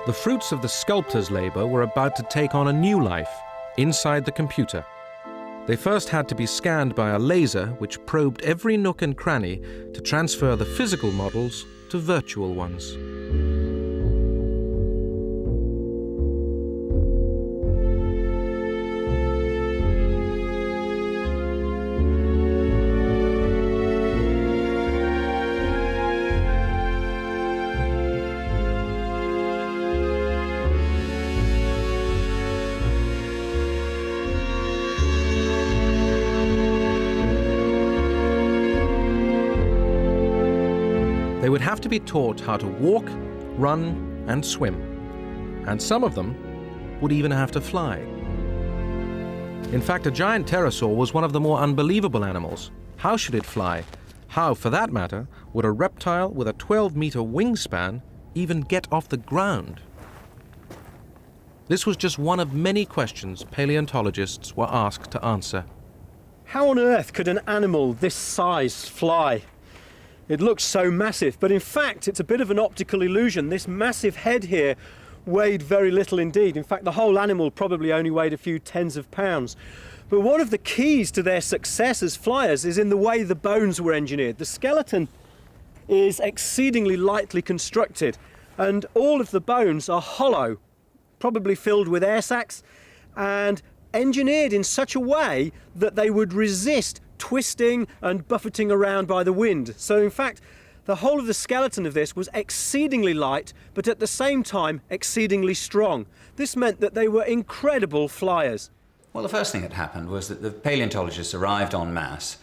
The fruits of the sculptor's labor were about to take on a new life inside the computer. They first had to be scanned by a laser which probed every nook and cranny to transfer the physical models to virtual ones. They would have to be taught how to walk, run, and swim. And some of them would even have to fly. In fact, a giant pterosaur was one of the more unbelievable animals. How should it fly? How, for that matter, would a reptile with a 12-meter wingspan even get off the ground? This was just one of many questions paleontologists were asked to answer. How on earth could an animal this size fly? It looks so massive, but in fact it's a bit of an optical illusion. This massive head here weighed very little indeed. In fact, the whole animal probably only weighed a few tens of pounds. But one of the keys to their success as flyers is in the way the bones were engineered. The skeleton is exceedingly lightly constructed, and all of the bones are hollow, probably filled with air sacs, and engineered in such a way that they would resist twisting and buffeting around by the wind. So in fact, the whole of the skeleton of this was exceedingly light, but at the same time exceedingly strong. This meant that they were incredible flyers. Well, the first thing that happened was that the paleontologists arrived en masse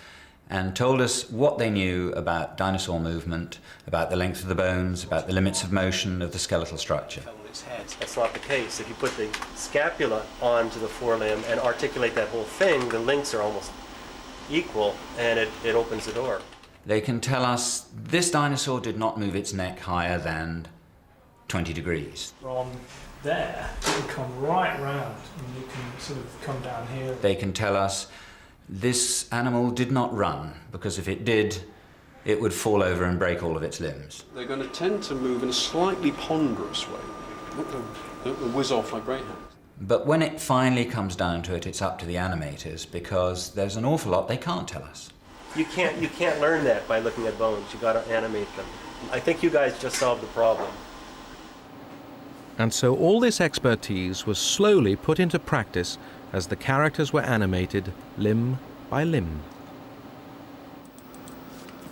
and told us what they knew about dinosaur movement, about the length of the bones, about the limits of motion of the skeletal structure. That's not the case. If you put the scapula onto the forelimb and articulate that whole thing, the links are almost equal, and it opens the door. They can tell us this dinosaur did not move its neck higher than 20 degrees. From there, you can come right round and you can sort of come down here. They can tell us this animal did not run, because if it did, it would fall over and break all of its limbs. They're going to tend to move in a slightly ponderous way. They'll whiz off like greyhounds. But when it finally comes down to it, it's up to the animators, because there's an awful lot they can't tell us. You can't learn that by looking at bones. You got to animate them. I think you guys just solved the problem. And so all this expertise was slowly put into practice as the characters were animated limb by limb.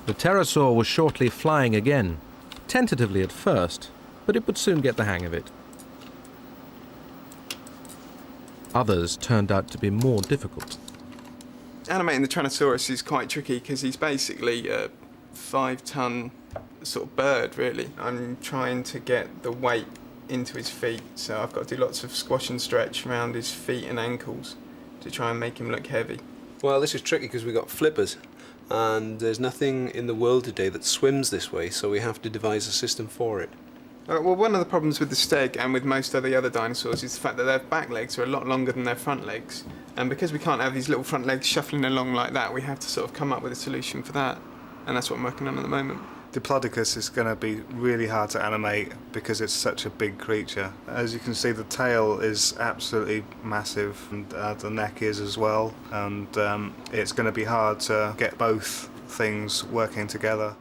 The pterosaur was shortly flying again, tentatively at first, but it would soon get the hang of it. Others turned out to be more difficult. Animating the Tyrannosaurus is quite tricky because he's basically a 5-ton sort of bird, really. I'm trying to get the weight into his feet, so I've got to do lots of squash and stretch around his feet and ankles to try and make him look heavy. Well, this is tricky because we've got flippers, and there's nothing in the world today that swims this way, so we have to devise a system for it. Well, one of the problems with the steg and with most of the other dinosaurs is the fact that their back legs are a lot longer than their front legs. And because we can't have these little front legs shuffling along like that, we have to sort of come up with a solution for that. And that's what I'm working on at the moment. Diplodocus is going to be really hard to animate because it's such a big creature. As you can see, the tail is absolutely massive, and the neck is as well. And it's going to be hard to get both things working together.